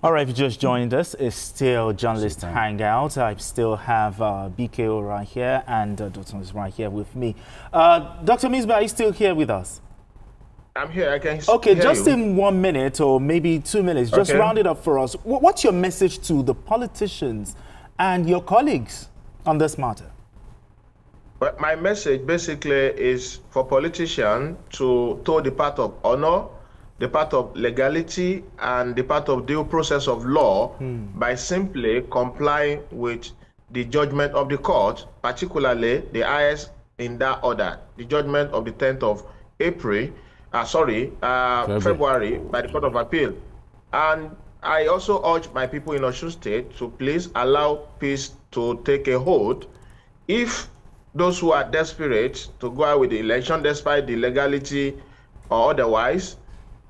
All right, if you just joined us, it's still Journalist Hangout. I still have BKO right here and Dr. is right here with me. Dr. Misbah, are you still here with us? I'm here. I can Okay, hear just you. in 1 minute or maybe 2 minutes, just round it up for us. What's your message to the politicians and your colleagues on this matter? Well, my message basically is for politicians to toe the path of honor, the path of legality, and the path of due process of law by simply complying with the judgment of the court, particularly the highest in that order, the judgment of the 10th of February by the Court of Appeal. And I also urge my people in Osun State to please allow peace to take a hold. If those who are desperate to go out with the election despite the legality or otherwise,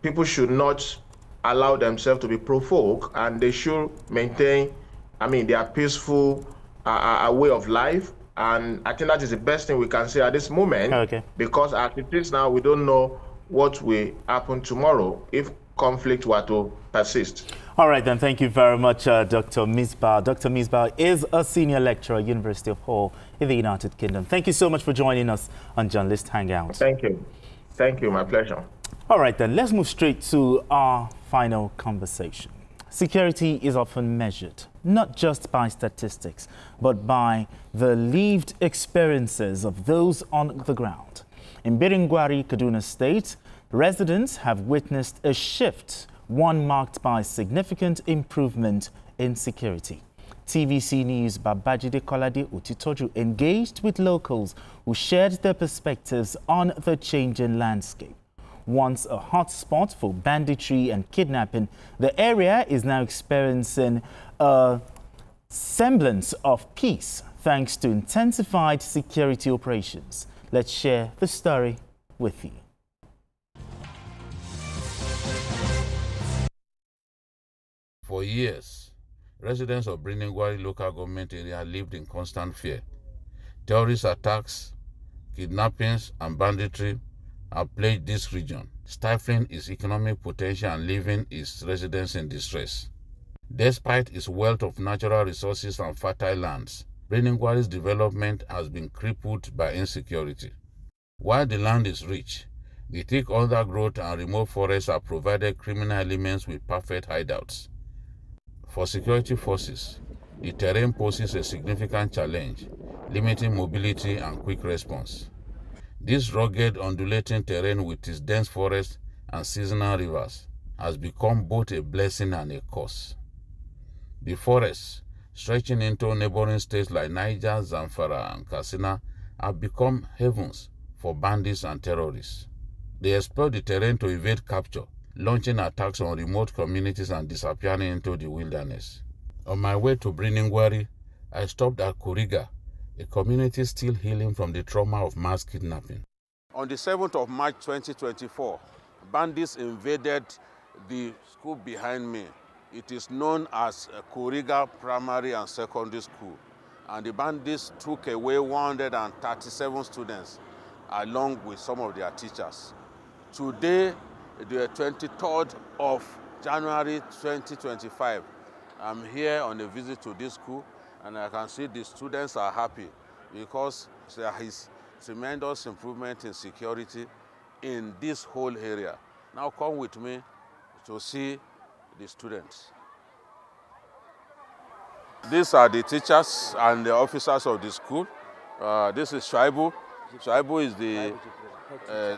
people should not allow themselves to be provoked, and they should maintain, their peaceful way of life. And I think that is the best thing we can say at this moment, because as it is now, we don't know what will happen tomorrow if conflict were to persist. All right, then. Thank you very much, Dr. Misbah. Dr. Misbah is a senior lecturer at University of Hull in the United Kingdom. Thank you so much for joining us on Journalist Hangout. Thank you. Thank you. My pleasure. All right, then. Let's move straight to our final conversation. Security is often measured not just by statistics, but by the lived experiences of those on the ground. In Birnin, Gwari, Kaduna State, residents have witnessed a shift, one marked by significant improvement in security. TVC News' Babajide Kolade Utitoju engaged with locals who shared their perspectives on the changing landscape. Once a hotspot for banditry and kidnapping, the area is now experiencing a semblance of peace thanks to intensified security operations. Let's share the story with you. For years, residents of Birnin Gwari local government area lived in constant fear. Terrorist attacks, kidnappings, and banditry have plagued this region, stifling its economic potential and leaving its residents in distress. Despite its wealth of natural resources and fertile lands, Birnin Gwari's development has been crippled by insecurity. While the land is rich, the thick undergrowth and remote forests have provided criminal elements with perfect hideouts. For security forces, the terrain poses a significant challenge, limiting mobility and quick response. This rugged, undulating terrain with its dense forests and seasonal rivers has become both a blessing and a curse. The forests, stretching into neighboring states like Niger, Zamfara, and Katsina, have become havens for bandits and terrorists. They exploit the terrain to evade capture, launching attacks on remote communities and disappearing into the wilderness. On my way to Birnin Gwari, I stopped at Kuriga, a community still healing from the trauma of mass kidnapping. On the 7th of March 2024, bandits invaded the school behind me. It is known as Kuriga Primary and Secondary School. And the bandits took away 137 students along with some of their teachers. Today, the 23rd of January 2025, I'm here on a visit to this school, and I can see the students are happy because there is tremendous improvement in security in this whole area. Now come with me to see the students. These are the teachers and the officers of the school. This is Shaibu. Shaibu is the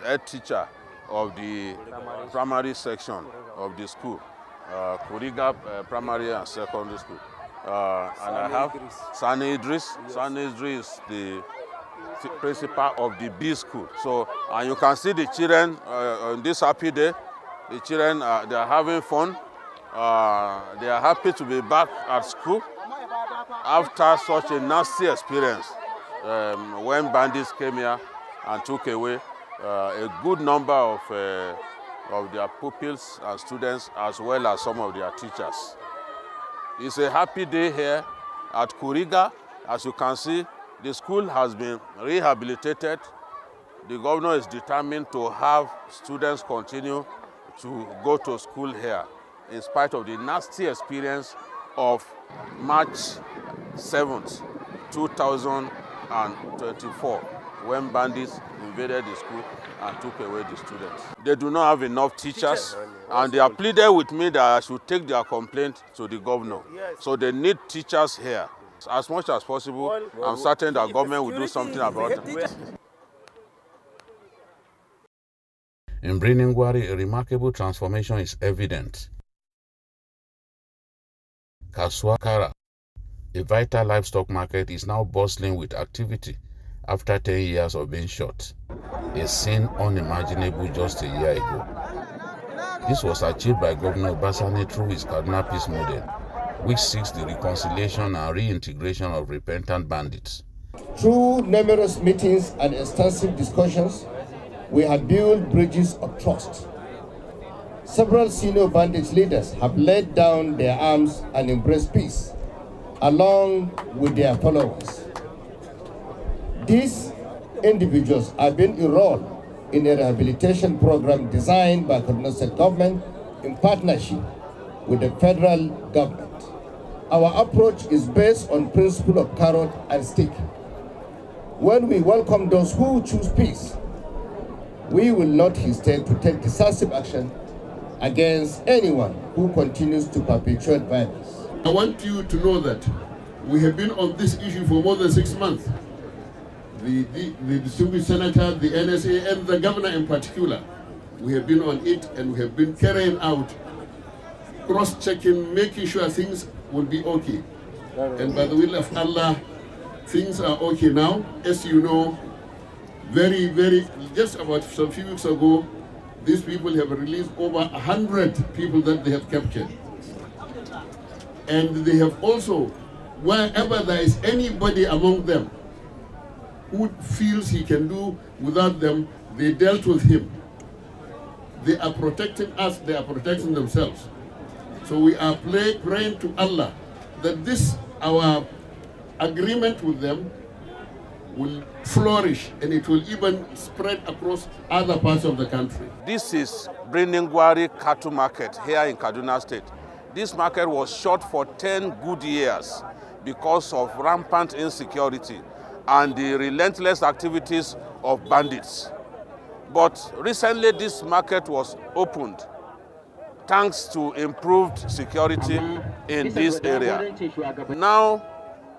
head teacher of the primary section of the school, Kuriga Primary and Secondary School. And I have Sani Idris. Sani Idris is the principal of the B school. So, and you can see the children on this happy day. The children, they are having fun. They are happy to be back at school after such a nasty experience when bandits came here and took away a good number of their pupils and students, as well as some of their teachers. It's a happy day here at Kuriga. As you can see, the school has been rehabilitated. The governor is determined to have students continue to go to school here. in spite of the nasty experience of March 7th, 2024, when bandits invaded the school and took away the students. They do not have enough teachers, and they have pleaded with me that I should take their complaint to the governor. So they need teachers here. As much as possible, I'm certain that government will do something about it. In Birnin, Gwari, a remarkable transformation is evident. Kasuwa Kara, a vital livestock market, is now bustling with activity after 10 years of being shut, a scene unimaginable just a year ago. This was achieved by Governor Banditry through his Kaduna Peace model, which seeks the reconciliation and reintegration of repentant bandits. Through numerous meetings and extensive discussions, we have built bridges of trust. Several senior bandit leaders have laid down their arms and embraced peace, along with their followers. These individuals have been enrolled in a rehabilitation program designed by Kaduna State government in partnership with the federal government. Our approach is based on principle of carrot and stick. When we welcome those who choose peace, we will not hesitate to take decisive action against anyone who continues to perpetuate violence. I want you to know that we have been on this issue for more than 6 months. The distinguished senator, the NSA, and the governor in particular, we have been on it, and we have been carrying out, cross-checking, making sure things will be okay. And by the will of Allah, things are okay now. As you know, just about some few weeks ago, these people have released over 100 people that they have captured. And they have also, wherever there is anybody among them who feels he can do without them, they dealt with him. They are protecting us, they are protecting themselves. So we are praying to Allah that this, our agreement with them, will flourish, and it will even spread across other parts of the country. This is Birnin Gwari cattle market here in Kaduna State. This market was shut for 10 good years because of rampant insecurity and the relentless activities of bandits. But recently this market was opened thanks to improved security in this area. Now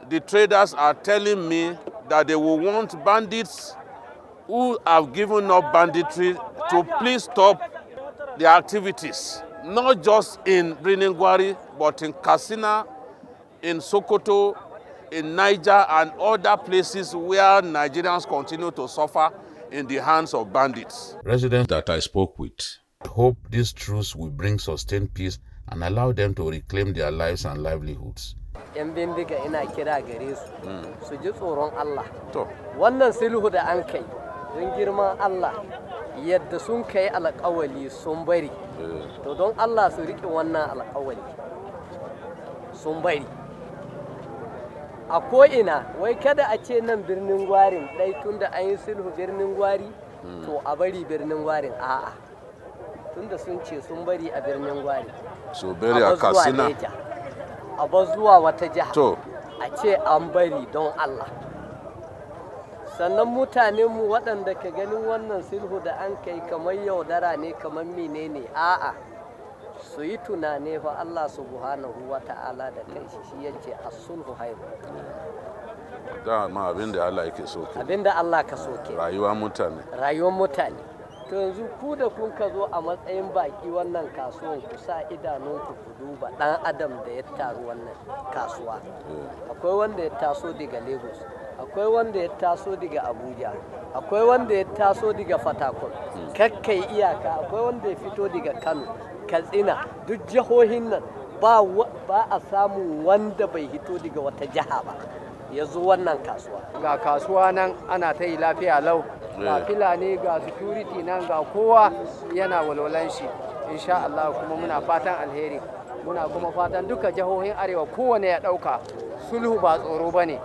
the traders are telling me that they will want bandits who have given up banditry to please stop their activities, not just in Birnin Gwari, but in Katsina, in Sokoto, in Niger, and other places where Nigerians continue to suffer in the hands of bandits. Residents that I spoke with hope this truce will bring sustained peace and allow them to reclaim their lives and livelihoods. Yan bindiga ina kira gare su ji tsoron Allah. Wannan sulhu da an kai don girman Allah yadda sun kai alƙawali sun bari. To don Allah su riƙe wannan alƙawali sun bari. A ko'ina wai kada a ce nan Birnin Gwarin ɗai tun da an yi sulhu Birnin Gwari to a bari Birnin Gwarin a'a. Tun da sun ce sun bari a Birnin Gwari. So bari a Katsina. A bar zuwa wata jiha a ce an bari don Allah. Sannan mutanenmu waɗanda ka ganin wannan sulhu da an kai kamar yaudara ne kamar menene a'a su yi tunane fa Allah subhanahu wa ta'ala da kai shi yace as-sulhu khairu. Dama abinda Allah yake so ke. Abinda Allah ka so ke. Rayuwar mutane. Rayuwar mutane. To yanzu ku da kun ka zo a matsayin baki wannan kasuwan ku sa idanunku ku duba ɗan adam da ya taru wannan kasuwa. Akwai wanda ya taso daga Lagos, akwai wanda ya taso daga Abuja, akwai wanda ya taso daga Fatakwal, kakkai iyaka, akwai wanda ya fito daga Kano, Katsina, duk jihohin nan ba a samu wanda bai hito daga wata jiha ba. Ya zo wannan kasuwa. Ga kasuwa nan ana ta yi lafiya lau, ga filani ga security nan ga kowa yana walwalan shi. Insha Allah kuma muna fatan alheri. Muna kuma fatan duka jihohin arewa kowane ya ɗauka sulhu ba tsoro ba ne.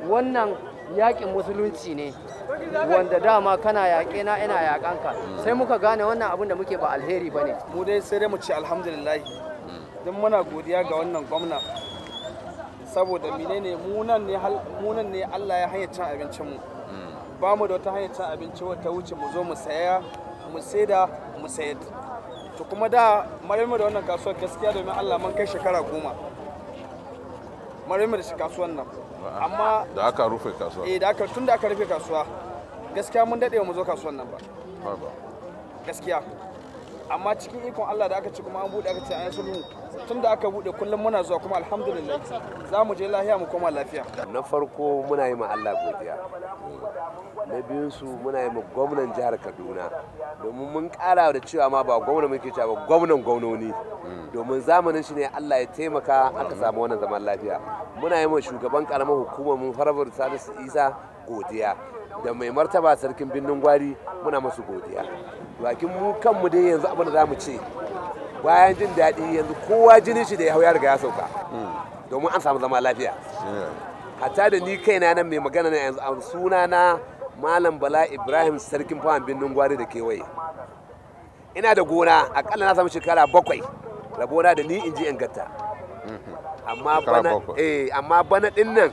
Wannan yaƙin musulunci ne wanda dama kana yaƙe na ina yaƙanka sai muka gane wannan abin da muke ba alheri ba ne. Mu dai sai dai mu ce alhamdulillah don muna godiya ga wannan gwamna saboda menene munan ne Allah ya hanyar cin abincin mu ba mu da wata hanyar cin abinci wata wuce mu zo mu saya mu saida mu sayar. To kuma da maraymu da wannan kasuwar gaskiya domin Allah man kai shekara 10 maraymu da shi kasuwar nan amma da aka rufe kasuwa tun da aka rufe kasuwa gaskiya mun dade mu zo kasuwar nan ba gaskiya amma cikin ikon Allah da aka ci kuma an bude aka ce an yi sulhu tun da aka bude kullum muna zuwa kuma alhamdulillah za mu je lafiya mu koma lafiya. Na farko muna yi ma Allah godiya, na biyun su muna yi ma gwamnan jihar Kaduna domin mun kara da cewa ma ba gwamna muke cewa ba gwamnan gwamnoni domin zamanin shi ne Allah ya taimaka aka samu wannan zaman lafiya. Muna yi ma shugaban karamar hukumar mun Farabar Salisu Isa godiya da mai martaba sarkin Birnin Gwari muna masu godiya. Bakin mu kanmu dai yanzu abin da za mu ce bayan jin daɗi yanzu kowa jinin shi da ya hau ya riga ya sauka domin an samu zama lafiya. Hatta da ni kaina nan mai magana na yanzu a suna na Malam Bala Ibrahim sarkin fawan Birnin Gwari da kewaye. Ina da gona akalla na samu shekara 7 rabona da ni in ji in gatta. Amma bana din nan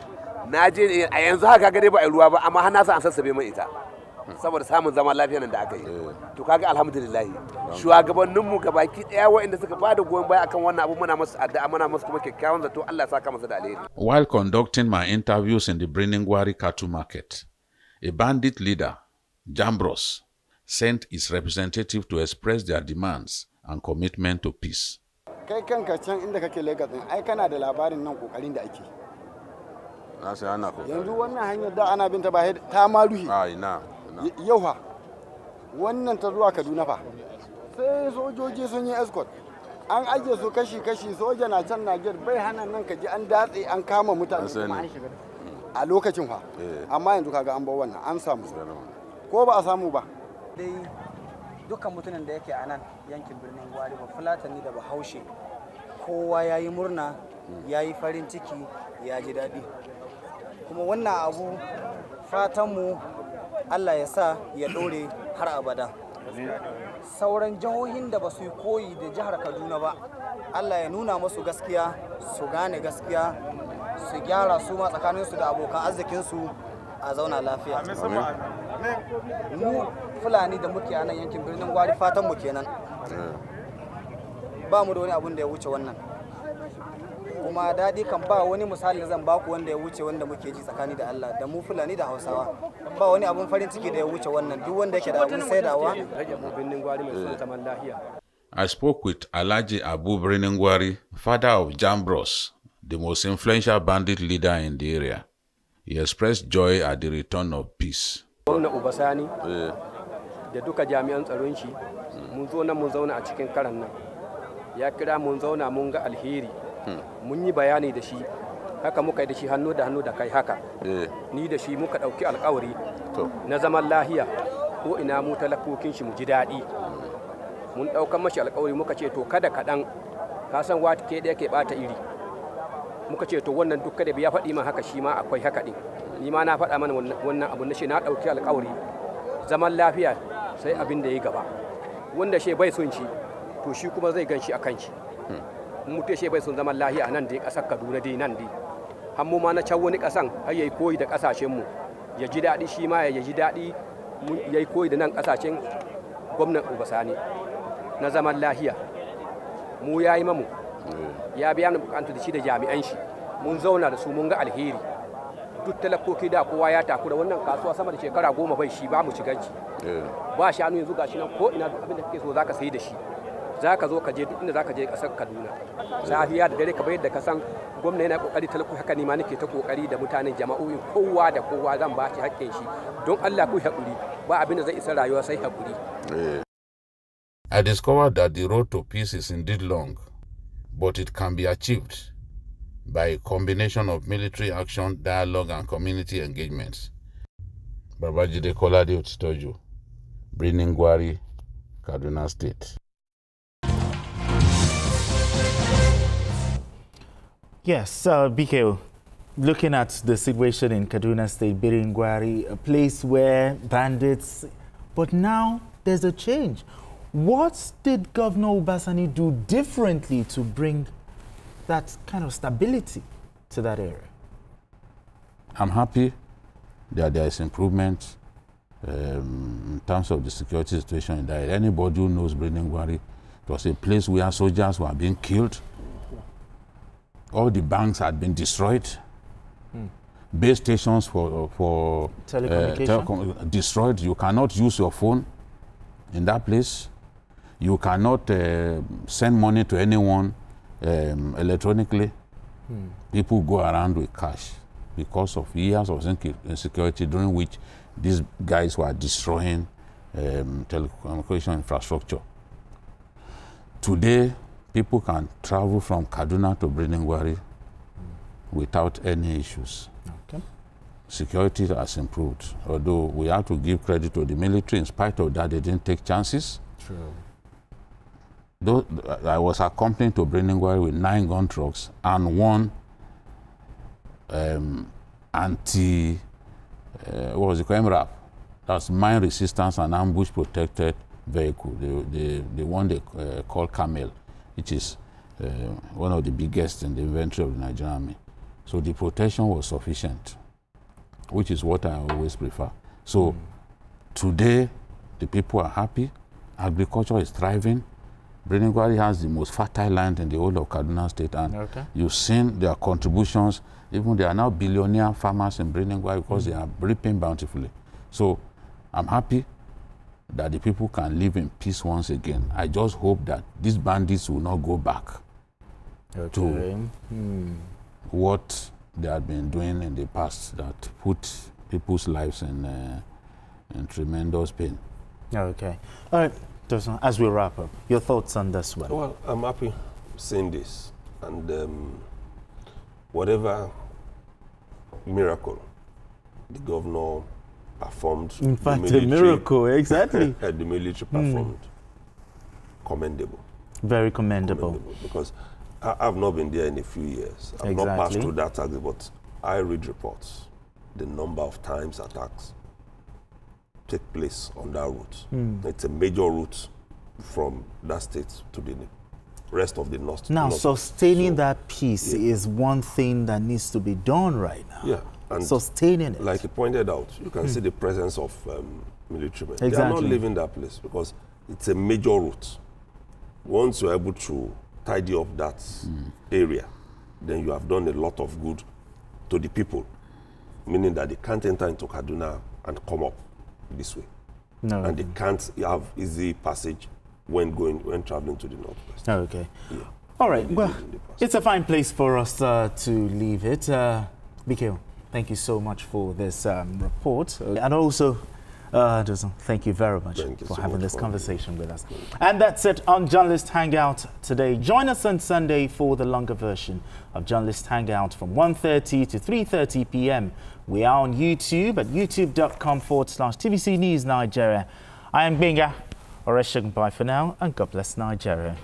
na je a yanzu haka gare ba a ruwa ba amma har na san an sassabe mai ita. Saboda samun zaman lafiya nan da aka yi to kaga alhamdulillah shugabanninmu gabaki daya waɗanda suka bada goyon baya akan wannan abu muna masu addu'a muna masu kuma kyakkyawan zato Allah ya saka masa da alheri. While conducting my interviews in the Birnin Gwari cattle market, a bandit leader, Jambros, sent his representative to express their demands and commitment to peace. Kai kanka can inda kake Lagos din ai kana da labarin nan kokarin da ake. Na sai ana kokari. Yanzu wannan hanyar da ana binta ba ta ma ruhi. Ina. Yau fa wannan ta zuwa Kaduna fa sai sojoji sun yi escort an ajiye su kashi soja na can Najeriya bai hana nan ka ji an datse an kama mutane kuma an shiga a lokacin fa amma yanzu kaga an bar wannan an samu ko ba a samu ba dai dukkan mutumin da yake a nan yankin Birnin Gwari ba Fulatani da Bahaushe kowa yayi murna yayi farin ciki ya ji daɗi kuma wannan abu fatanmu Allah ya sa ya ɗore har abada. Sauran jihohin da ba su yi koyi da jihar Kaduna ba, Allah ya nuna musu gaskiya, su gane gaskiya, su gyara su ma tsakaninsu da abokan arzikinsu a zauna lafiya. Mu Fulani da muke a nan yankin Birnin Gwari fatanmu kenan. Ba mu da wani abun da ya wuce wannan. Kuma daɗi kan ba wani misali da zan baku wanda ya wuce wanda muke ji tsakani da Allah da mu Fulani da Hausawa ba wani abun farin ciki da ya wuce wannan duk wanda yake da abun saidawa. I spoke with Alhaji Abu Birnin Gwari, father of Jambros, the most influential bandit leader in the area. He expressed joy at the return of peace. Gwamna Ubasani da duka jami'an tsaron shi mun zo nan mun zauna a cikin karan nan ya kira mun zauna mun ga alheri mun yi bayani da shi haka muka yi da shi hannu da kai haka ni da shi muka ɗauki alkawari na zaman lahiya ko ina mu talakokin shi mu ji daɗi mun ɗaukan mashi alkawari muka ce to kada kaɗan ka san wata ke da yake ɓata iri muka ce to wannan duk kada ya faɗi man haka shi ma akwai haka ɗin ni ma na faɗa mana wannan abu na shi na ɗauki alkawari zaman lafiya sai abin da ya gaba wanda shi bai son shi to shi kuma zai gan shi a kan shi mutu shi bai son zaman lahiya a nan dai ƙasar Kaduna dai nan dai hammu ma na can wani ƙasan har yayi koyi da ƙasashen mu ya ji daɗi shi ma ya ji daɗi yayi koyi da nan ƙasashen gwamnan Ubasani na zaman lahiya mu yayi mamu ya biya mu bukatu da shi da jami'an shi mun zauna da su mun ga alheri duk talakoki da kowa ya takura wannan kasuwa sama da shekara 10 bai shi ba mu shiga shi ba shanu yanzu gashi nan ko ina duk abin da kake so zaka sai da shi zaka zo ka je duk inda zaka je kasar Kaduna safiya da dare ka bayar da ka san gwamnati yana kokari talako haka ne ma nake ta kokari da mutanen jama'o'in kowa da kowa zan ba shi haƙƙin shi don Allah ku haƙuri ba abin da zai isa rayuwa sai haƙuri. I discovered that the road to peace is indeed long, but it can be achieved by a combination of military action, dialogue, and community engagements. Babajide Kolade Otitoju, Birnin Gwari, Kaduna State. Yes, BKO, looking at the situation in Kaduna State, Birnin, Gwari, a place where bandits, but now there's a change. What did Governor Obasani do differently to bring that kind of stability to that area? I'm happy that there is improvement in terms of the security situation in that area. Anybody who knows Birnin Gwari, it was a place where soldiers were being killed. All the banks had been destroyed. Base stations for telecommunication destroyed. You cannot use your phone in that place. You cannot send money to anyone electronically. People go around with cash because of years of insecurity during which these guys were destroying telecommunication infrastructure. Today, people can travel from Kaduna to Birnin Gwari without any issues. Okay. Security has improved, although we have to give credit to the military. In spite of that, they didn't take chances. True. Though I was accompanied to Birnin Gwari with 9 gun trucks and 1 what was it, MRAP? That's mine resistance and ambush protected vehicle. The one they call Camel, which is one of the biggest in the inventory of the Nigerian Army. So the protection was sufficient, which is what I always prefer. So today, the people are happy. Agriculture is thriving. Birnin Gwari has the most fertile land in the whole of Kaduna State, and you've seen their contributions. Even they are now billionaire farmers in Birnin Gwari because they are reaping bountifully. So I'm happy that the people can live in peace once again. I just hope that these bandits will not go back to what they had been doing in the past that put people's lives in tremendous pain. Okay. All right, Dosan, as we wrap up, your thoughts on this one? Well, I'm happy seeing this. And whatever miracle the governor performed, in fact, a miracle, exactly. The military performed. Commendable. Very commendable. Because I've not been there in a few years. I've not passed through that target, but I read reports. The number of times attacks take place on that route. It's a major route from that state to the rest of the north. Now, sustaining that peace is one thing that needs to be done right now. Yeah. And sustaining it. Like you pointed out, you can see the presence of military men. They are not leaving that place because it's a major route. Once you're able to tidy up that area, then you have done a lot of good to the people, meaning that they can't enter into Kaduna and come up this way. No. And they can't have easy passage when traveling to the northwest. Okay. Yeah. All right. Well, it's a fine place for us to leave it. BKO, thank you so much for this report. And also, Dosan, thank you very much for having this conversation with us. And that's it on Journalist Hangout today. Join us on Sunday for the longer version of Journalist Hangout from 1:30 to 3:30 p.m. We are on YouTube at youtube.com/TVC News Nigeria. I am Benga. Bye for now, and God bless Nigeria.